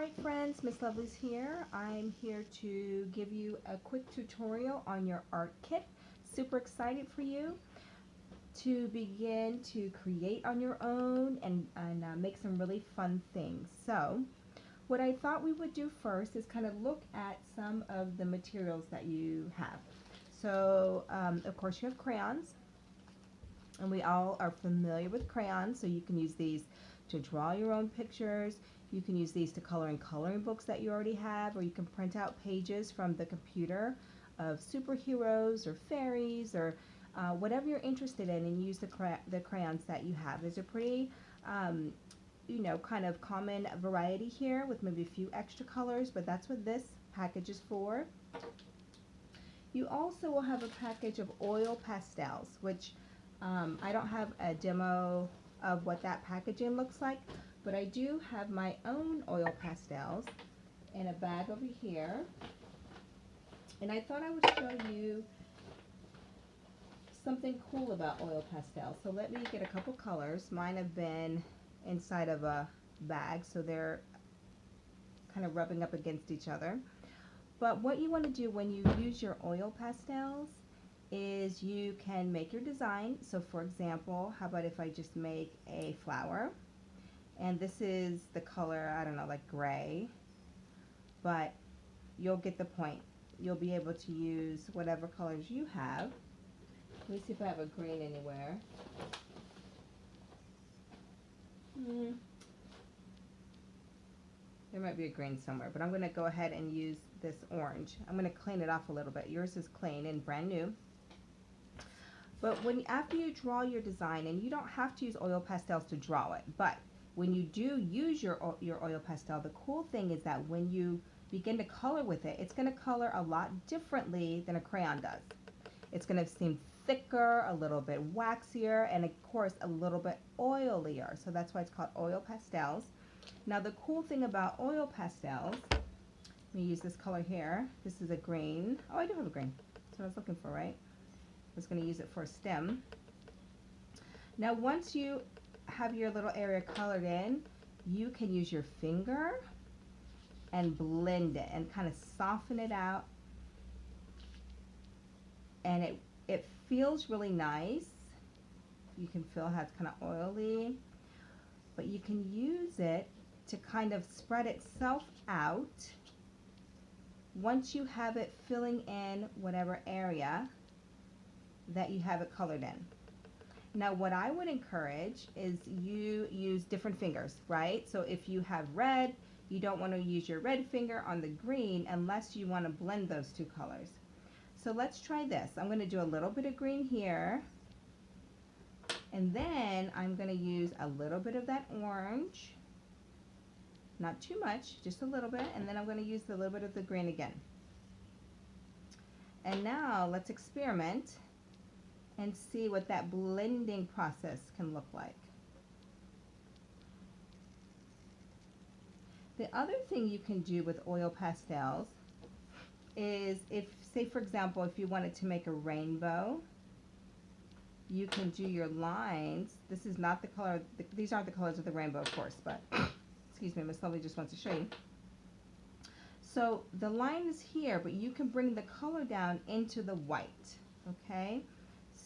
Alright friends, Miss Lovely's here. I'm here to give you a quick tutorial on your art kit. Super excited for you to begin to create on your own and make some really fun things. So what I thought we would do first is kind of look at some of the materials that you have. So of course you have crayons, and we all are familiar with crayons, so you can use these to draw your own pictures. You can use these to color in coloring books that you already have, or you can print out pages from the computer of superheroes or fairies or whatever you're interested in, and use the crayons that you have. There's a pretty kind of common variety here with maybe a few extra colors, but that's what this package is for. You also will have a package of oil pastels, which I don't have a demo of what that packaging looks like, but I do have my own oil pastels in a bag over here. And I thought I would show you something cool about oil pastels. So let me get a couple colors. Mine have been inside of a bag, so they're kind of rubbing up against each other. But what you want to do when you use your oil pastels is you can make your design. So for example, how about if I just make a flower, and this is the color, I don't know, like gray, but you'll get the point. You'll be able to use whatever colors you have. Let me see if I have a green anywhere. There might be a green somewhere, but I'm going to go ahead and use this orange. I'm going to clean it off a little bit. Yours is clean and brand new. But after you draw your design, and you don't have to use oil pastels to draw it, but when you do use your oil pastel, the cool thing is that when you begin to color with it, it's going to color a lot differently than a crayon does. It's going to seem thicker, a little bit waxier, and of course a little bit oilier. So that's why it's called oil pastels. Now the cool thing about oil pastels, let me use this color here. This is a green. Oh, I do have a green. That's what I was looking for, right? I was going to use it for a stem. Now once you have your little area colored in, you can use your finger and blend it and kind of soften it out, and it feels really nice. You can feel how it's kind of oily, but you can use it to kind of spread itself out once you have it filling in whatever area that you have it colored in. Now what I would encourage is you use different fingers, right? So if you have red, you don't want to use your red finger on the green unless you want to blend those two colors. So let's try this. I'm going to do a little bit of green here, and then I'm going to use a little bit of that orange, not too much, just a little bit, and then I'm going to use a little bit of the green again. And now let's experiment and see what that blending process can look like. The other thing you can do with oil pastels is, if, say for example, if you wanted to make a rainbow, you can do your lines. This is not the color, these aren't the colors of the rainbow, of course, but excuse me, Miss Lovely just wants to show you. So the line is here, but you can bring the color down into the white, okay?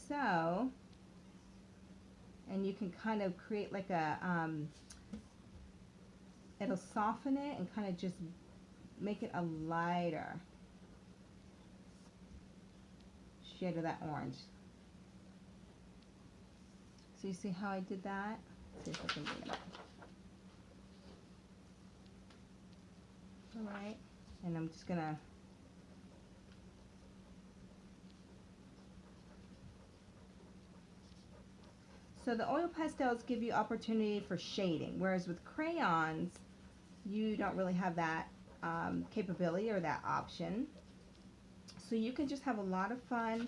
So, and you can kind of create like a, it'll soften it and kind of just make it a lighter shade of that orange. So you see how I did that? Let's see if I can do that. Alright, and I'm just gonna so the oil pastels give you opportunity for shading, whereas with crayons you don't really have that capability or that option. So you can just have a lot of fun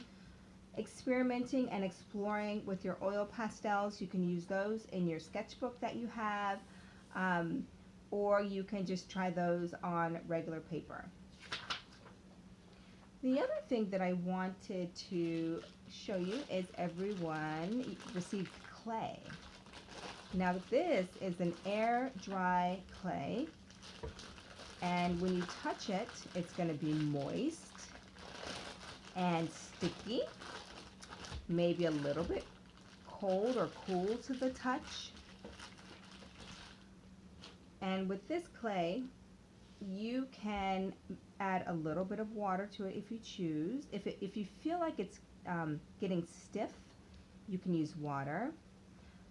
experimenting and exploring with your oil pastels. You can use those in your sketchbook that you have, or you can just try those on regular paper. The other thing that I wanted to show you is everyone received clay. Now this is an air dry clay, And when you touch it, it's going to be moist and sticky, maybe a little bit cold or cool to the touch. And with this clay, you can add a little bit of water to it if you choose. If you feel like it's getting stiff, you can use water.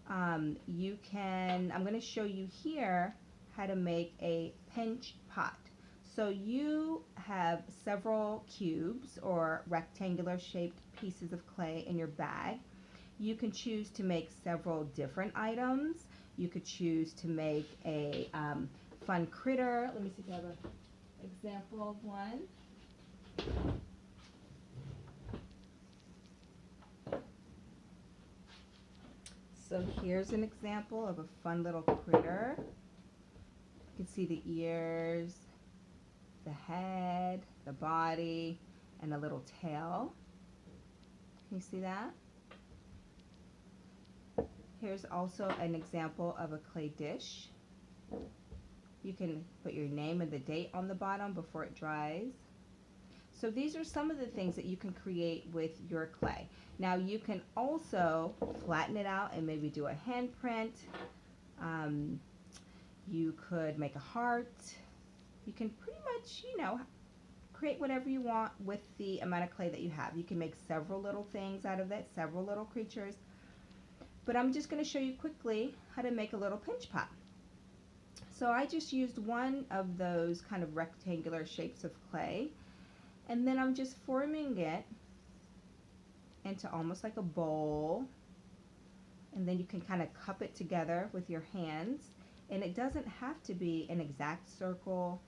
I'm going to show you here how to make a pinch pot. So you have several cubes or rectangular shaped pieces of clay in your bag. You can choose to make several different items. You could choose to make a fun critter. Let me see if I have an example of one. So here's an example of a fun little critter. You can see the ears, the head, the body, and a little tail. Can you see that? Here's also an example of a clay dish. You can put your name and the date on the bottom before it dries. So these are some of the things that you can create with your clay. Now you can also flatten it out and maybe do a handprint. You could make a heart. You can pretty much, create whatever you want with the amount of clay that you have. You can make several little things out of it, several little creatures. But I'm just going to show you quickly how to make a little pinch pot. So I just used one of those kind of rectangular shapes of clay, and then I'm just forming it into almost like a bowl, and then you can kind of cup it together with your hands, and it doesn't have to be an exact circle.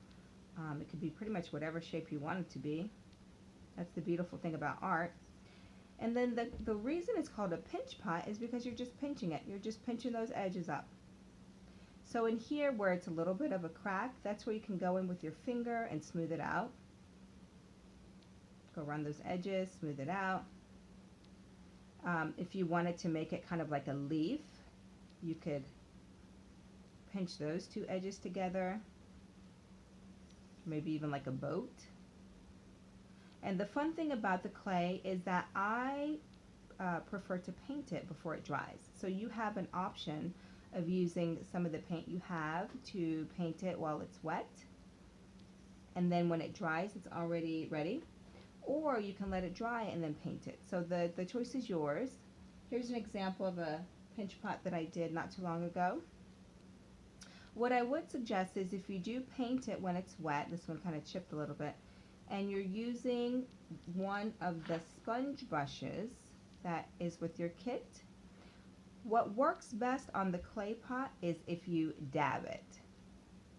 It could be pretty much whatever shape you want it to be. That's the beautiful thing about art. And then the reason it's called a pinch pot is because you're just pinching it. You're just pinching those edges up. So in here where it's a little bit of a crack, that's where you can go in with your finger and smooth it out. Go around those edges, smooth it out. If you wanted to make it kind of like a leaf, you could pinch those two edges together. Maybe even like a boat. And the fun thing about the clay is that I prefer to paint it before it dries. So you have an option of using some of the paint you have to paint it while it's wet. And then when it dries, it's already ready. Or you can let it dry and then paint it. So the choice is yours. Here's an example of a pinch pot that I did not too long ago. What I would suggest is if you do paint it when it's wet, this one kind of chipped a little bit, and you're using one of the sponge brushes that is with your kit, what works best on the clay pot is if you dab it.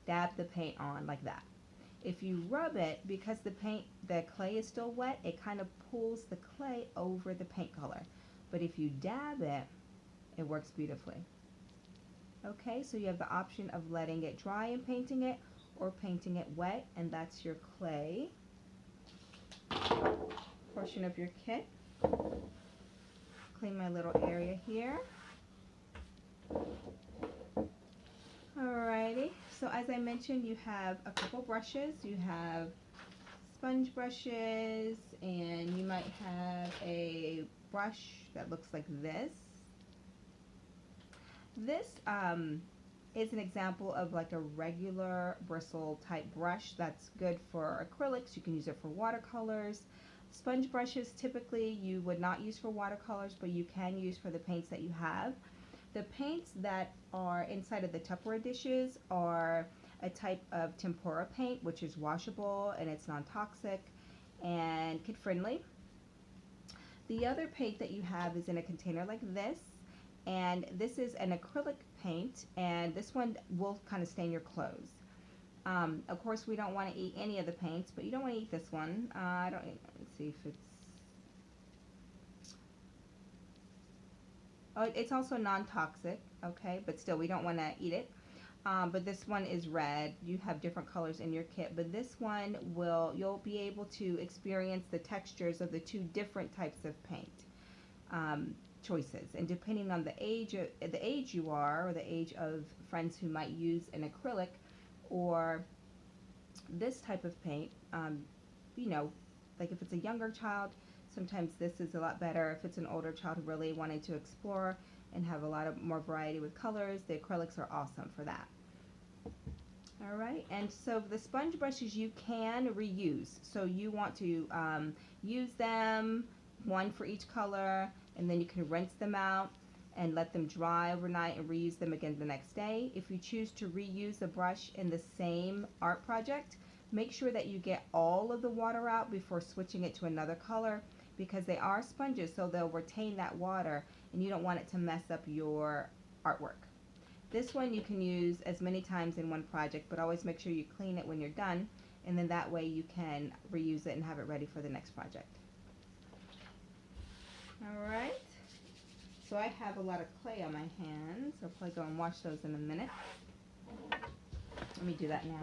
Dab the paint on like that. If you rub it, because the clay is still wet, it kind of pulls the clay over the paint color. But if you dab it, it works beautifully. Okay, so you have the option of letting it dry and painting it, or painting it wet, and that's your clay portion of your kit. Clean my little area here. Alrighty, so as I mentioned, you have a couple brushes. You have sponge brushes, and you might have a brush that looks like this. This is an example of like a regular bristle type brush that's good for acrylics. You can use it for watercolors. Sponge brushes typically you would not use for watercolors, but you can use for the paints that you have. The paints that are inside of the Tupperware dishes are a type of tempera paint, which is washable and it's non-toxic and kid friendly. The other paint that you have is in a container like this, and this is an acrylic paint, and this one will kind of stain your clothes. Of course, we don't want to eat any of the paints, but you don't want to eat this one. Let's see if it's... Oh, it's also non-toxic, okay, but still we don't want to eat it. But this one is red. You have different colors in your kit, but this one you'll be able to experience the textures of the two different types of paint choices. And depending on the age you are, or the age of friends who might use an acrylic or this type of paint, you know, like if it's a younger child, sometimes this is a lot better. If it's an older child who really wanted to explore and have a lot of more variety with colors, the acrylics are awesome for that. All right, and so the sponge brushes you can reuse. So you want to use them, one for each color, and then you can rinse them out and let them dry overnight and reuse them again the next day. If you choose to reuse a brush in the same art project, make sure that you get all of the water out before switching it to another color, because they are sponges, so they'll retain that water and you don't want it to mess up your artwork. This one you can use as many times in one project, but always make sure you clean it when you're done, and then that way you can reuse it and have it ready for the next project. Alright, so I have a lot of clay on my hands. I'll probably go and wash those in a minute. Let me do that now.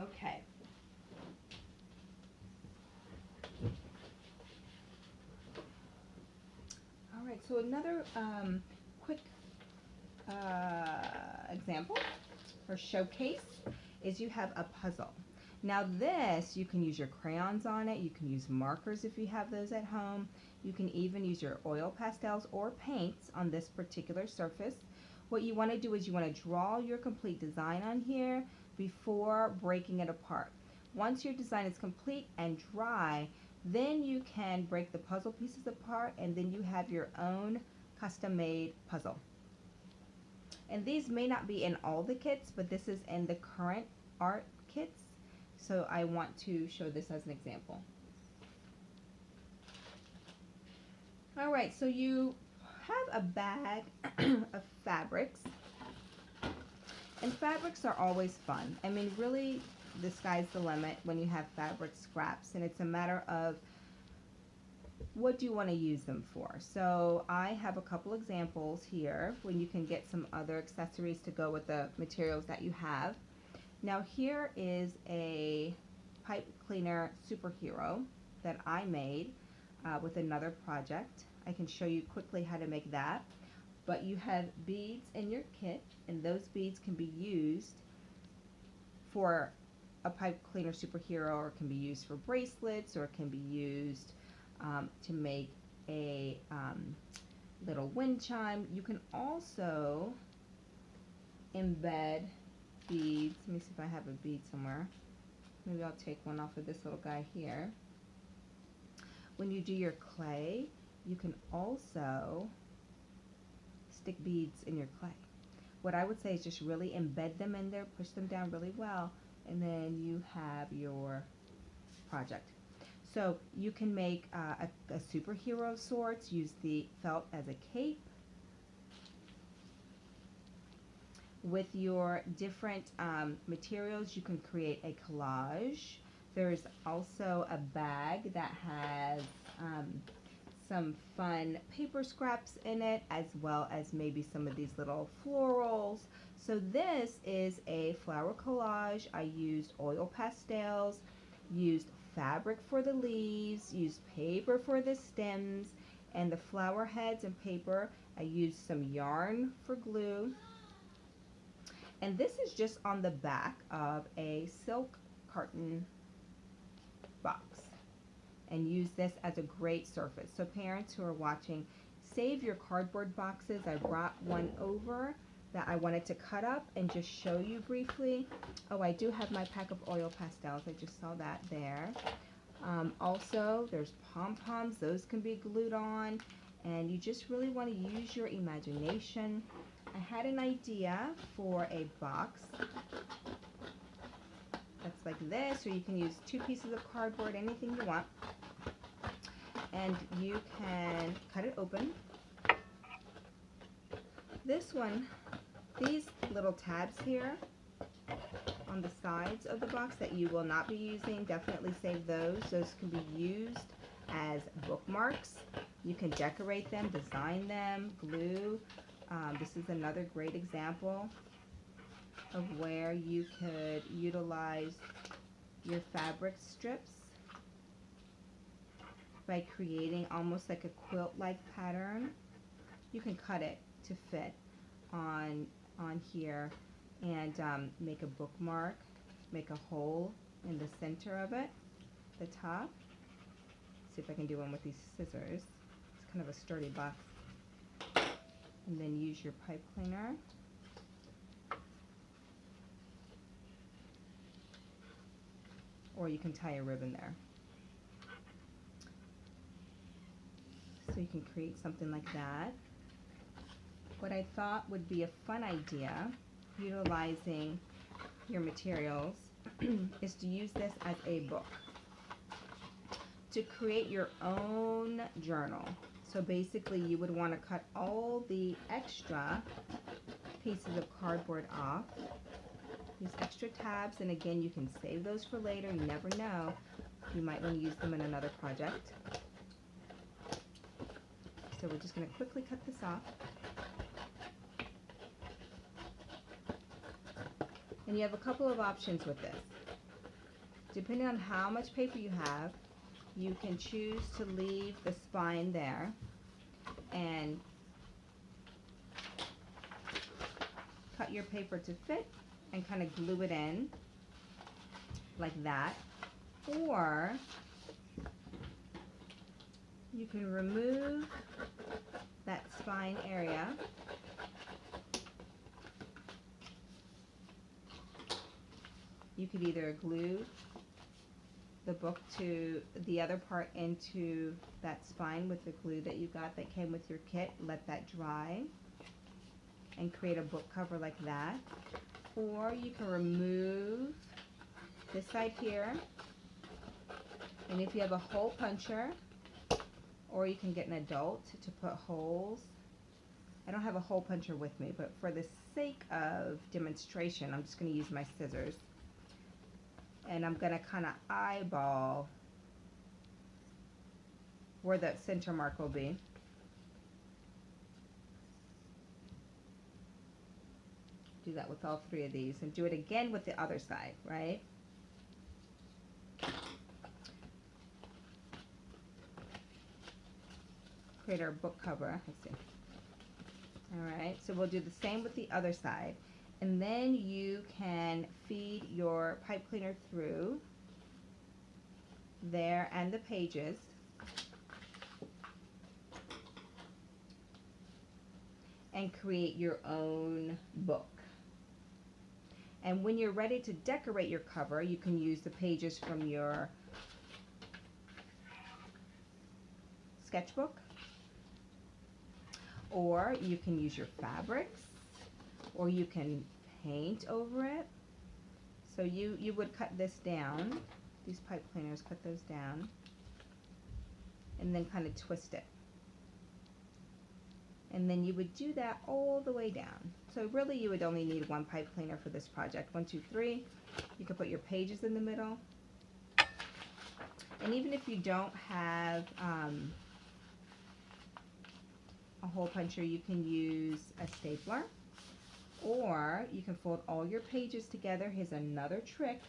Okay. All right, so another quick example or showcase is you have a puzzle. Now this, you can use your crayons on it, you can use markers if you have those at home, you can even use your oil pastels or paints on this particular surface. What you want to do is you want to draw your complete design on here before breaking it apart. Once your design is complete and dry, then you can break the puzzle pieces apart, and then you have your own custom-made puzzle. And these may not be in all the kits, but this is in the current art kits, so I want to show this as an example. Alright, so you have a bag of fabrics, and fabrics are always fun. I mean, really, the sky's the limit when you have fabric scraps, and it's a matter of what do you want to use them for. So I have a couple examples here when you can get some other accessories to go with the materials that you have. Now here is a pipe cleaner superhero that I made with another project. I can show you quickly how to make that. But you have beads in your kit, and those beads can be used for a pipe cleaner superhero, or it can be used for bracelets, or it can be used to make a little wind chime. You can also embed beads. Let me see if I have a bead somewhere. Maybe I'll take one off of this little guy here. When you do your clay, you can also stick beads in your clay. What I would say is just really embed them in there, push them down really well, and then you have your project. So you can make a superhero of sorts, use the felt as a cape. With your different materials, you can create a collage. There's also a bag that has some fun paper scraps in it, as well as maybe some of these little florals. So this is a flower collage. I used oil pastels, used fabric for the leaves, used paper for the stems, and the flower heads and paper, I used some yarn for glue. And this is just on the back of a silk carton box. And use this as a great surface. So parents who are watching, save your cardboard boxes. I brought one over that I wanted to cut up and just show you briefly. Oh, I do have my pack of oil pastels. I just saw that there. Also, there's pom-poms. Those can be glued on. And you just really want to use your imagination. I had an idea for a box that's like this, or you can use 2 pieces of cardboard, anything you want. And you can cut it open. This one, these little tabs here on the sides of the box that you will not be using, definitely save those. Those can be used as bookmarks. You can decorate them, design them, glue. This is another great example. of where you could utilize your fabric strips by creating almost like a quilt-like pattern. You can cut it to fit on here and make a bookmark, make a hole in the center of it, the top. See if I can do one with these scissors. It's kind of a sturdy box. And then use your pipe cleaner. Or you can tie a ribbon there. So you can create something like that. What I thought would be a fun idea, utilizing your materials, is to use this as a book. To create your own journal. So basically you would want to cut all the extra pieces of cardboard off. These extra tabs, and again, you can save those for later. You never know. You might want to use them in another project. So we're just going to quickly cut this off. And you have a couple of options with this. Depending on how much paper you have, you can choose to leave the spine there and cut your paper to fit and kind of glue it in like that. Or you can remove that spine area you could either glue the book to the other part into that spine with the glue that you got that came with your kit, let that dry, and create a book cover like that. Or you can remove this side here, and if you have a hole puncher, or you can get an adult to put holes. I don't have a hole puncher with me, but for the sake of demonstration, I'm just going to use my scissors. And I'm going to kind of eyeball where that center mark will be. Do that with all three of these, and do it again with the other side, right? Create our book cover. Let's see. Alright, so we'll do the same with the other side. And then you can feed your pipe cleaner through there and the pages. And create your own book. And when you're ready to decorate your cover, you can use the pages from your sketchbook. Or you can use your fabrics, or you can paint over it. So you would cut this down. These pipe cleaners, cut those down. And then kind of twist it. And then you would do that all the way down. So really you would only need one pipe cleaner for this project. 1, 2, 3. You can put your pages in the middle. And even if you don't have a hole puncher, you can use a stapler, or you can fold all your pages together. Here's another trick.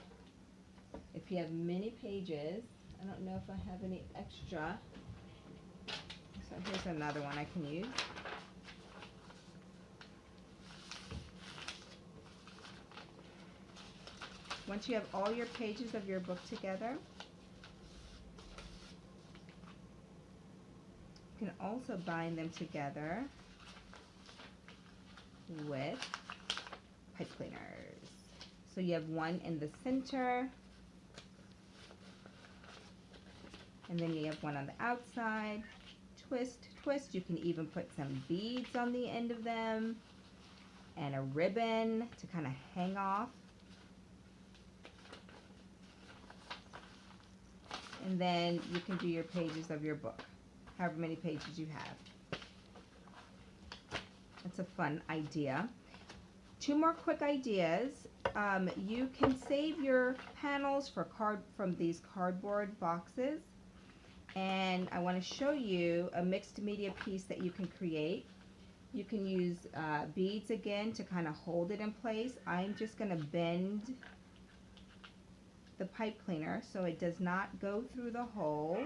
If you have many pages, I don't know if I have any extra, so here's another one I can use. Once you have all your pages of your book together, you can also bind them together with pipe cleaners. So you have one in the center, and then you have one on the outside. Twist, twist. You can even put some beads on the end of them and a ribbon to kind of hang off. And then you can do your pages of your book, however many pages you have. That's a fun idea. 2 more quick ideas. You can save your panels from these cardboard boxes. And I want to show you a mixed media piece that you can create You can use beads again to kind of hold it in place. I'm just going to bend the pipe cleaner so it does not go through the hole.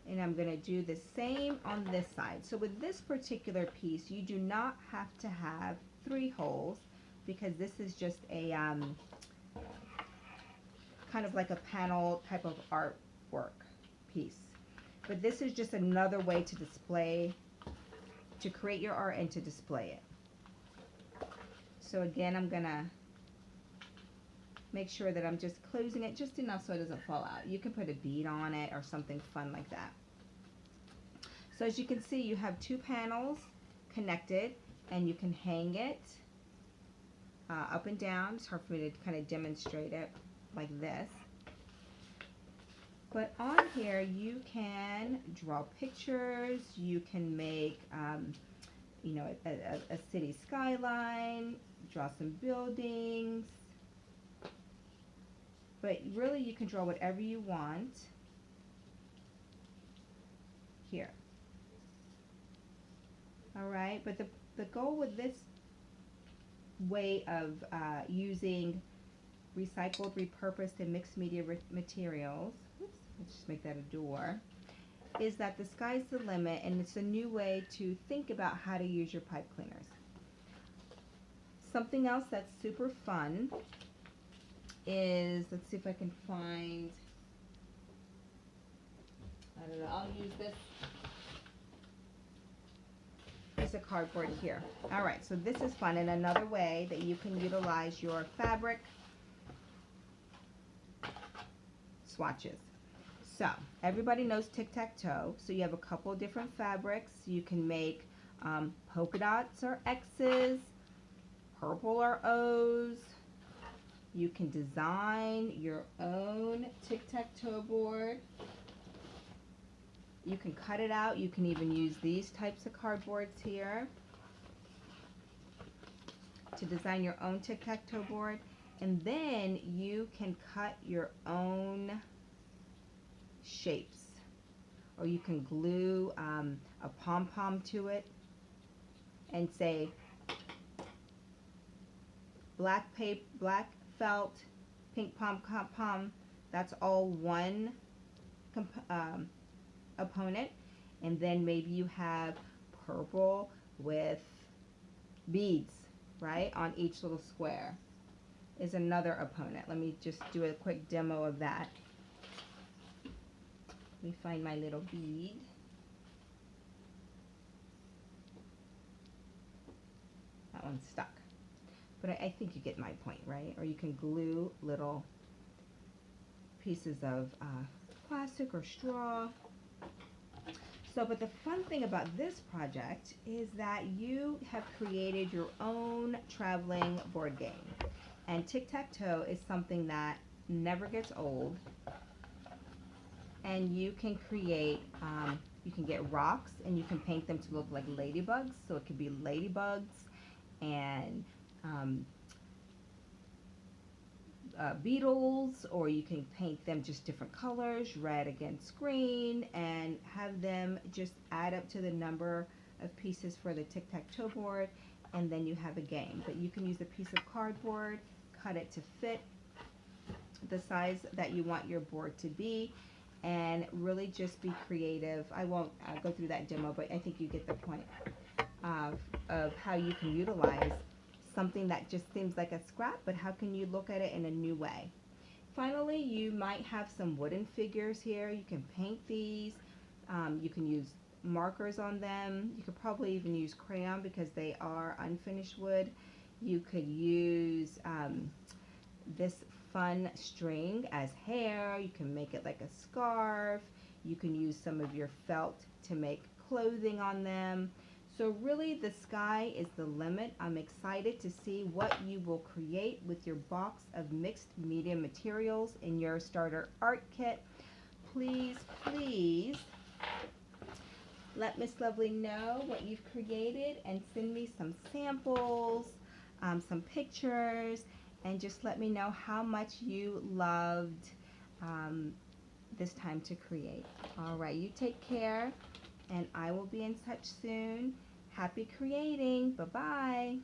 And I'm going to do the same on this side. So with this particular piece, you do not have to have 3 holes because this is just a kind of like a panel type of artwork piece. But this is just another way to display, to create your art and to display it. So again, I'm going to make sure that I'm just closing it just enough so it doesn't fall out. You can put a bead on it or something fun like that. So as you can see, you have 2 panels connected and you can hang it up and down. It's hard for me to kind of demonstrate it like this. But on here you can draw pictures, you can make you know, a city skyline, draw some buildings. But really you can draw whatever you want here. Alright, but the goal with this way of using recycled, repurposed, and mixed media materials, oops, let's just make that a door, is that the sky's the limit, and it's a new way to think about how to use your pipe cleaners. Something else that's super fun is, let's see if I can find, I don't know, I'll use this piece of cardboard here. Alright, so this is fun, and another way that you can utilize your fabric swatches. So, everybody knows tic-tac-toe, so you have a couple different fabrics. You can make polka dots or X's, purple or O's. You can design your own tic-tac-toe board. You can cut it out. You can even use these types of cardboards here to design your own tic-tac-toe board. And then you can cut your own shapes. Or you can glue a pom-pom to it and say black felt, pink pom-pom. That's all one opponent. And then maybe you have purple with beads, right, on each little square is another opponent. Let me just do a quick demo of that. Let me find my little bead. That one's stuck. But I think you get my point, right? Or you can glue little pieces of plastic or straw. So, but the fun thing about this project is that you have created your own traveling board game. And tic-tac-toe is something that never gets old. And you can create, you can get rocks and you can paint them to look like ladybugs. So it could be ladybugs and beetles, or you can paint them just different colors, red against green, and have them just add up to the number of pieces for the tic-tac-toe board, and then you have a game. But you can use a piece of cardboard, cut it to fit the size that you want your board to be, and really just be creative. I won't go through that demo, but I think you get the point of how you can utilize something that just seems like a scrap, but how can you look at it in a new way. Finally, you might have some wooden figures here. You can paint these. You can use markers on them. You could probably even use crayon because they are unfinished wood. You could use this fun string as hair. You can make it like a scarf. You can use some of your felt to make clothing on them. So really the sky is the limit. I'm excited to see what you will create with your box of mixed media materials in your starter art kit. Please, please let Miss Lovely know what you've created and send me some samples, some pictures, and just let me know how much you loved this time to create. All right, you take care, and I will be in touch soon. Happy creating. Bye-bye.